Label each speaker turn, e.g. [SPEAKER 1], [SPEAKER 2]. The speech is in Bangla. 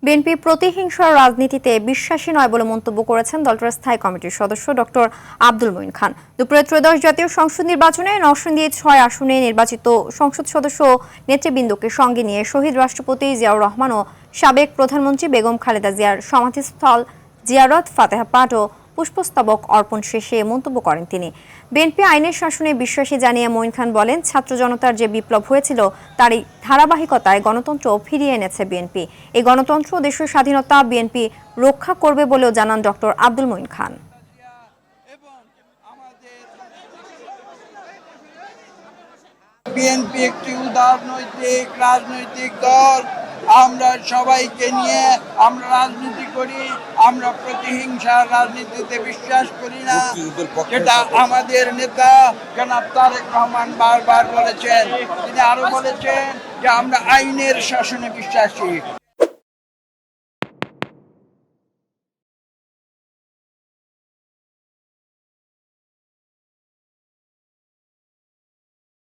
[SPEAKER 1] বিএনপি প্রতিহিংসার রাজনীতিতে বিশ্বাসী নয় বলে মন্তব্য করেছেন দলটির স্থায়ী কমিটির সদস্য ডক্টর আব্দুল মঈন খান। দুপুরে ত্রয়োদশ জাতীয় সংসদ নির্বাচনে নরসিংদী ৬ আসনে নির্বাচিত সংসদ সদস্য ও নেতৃবৃন্দকে সঙ্গে নিয়ে শহীদ রাষ্ট্রপতি জিয়াউর রহমান ও সাবেক প্রধানমন্ত্রী বেগম খালেদা জিয়ার সমাধিস্থল জিয়ারত, ফাতেহা পাঠ ও পুষ্পস্তবক অর্পণ শেষে মন্তব্য করেন তিনি। বিএনপি আইনের শাসনে বিশ্বাসী জানিয়ে মঈন খান বলেন, ছাত্র জনতার যে বিপ্লব হয়েছিল তারই ধারাবাহিকতায় গণতন্ত্র ফিরিয়ে এনেছে বিএনপি। এই গণতন্ত্র ও দেশের স্বাধীনতা বিএনপি রক্ষা করবে বলেও জানান ডক্টর আব্দুল মঈন খান।
[SPEAKER 2] বিএনপি একটি উদারনৈতিক রাজনৈতিক দল। আমরা সবাইকে নিয়ে আমরা রাজনীতি করি। আমরা প্রতিহিংসার রাজনীতিতে বিশ্বাস করি না, যেটা আমাদের নেতা জনাব তারেক রহমান বারবার বলেছেন। তিনি আরো বলেছেন যে আমরা আইনের শাসনে বিশ্বাসী।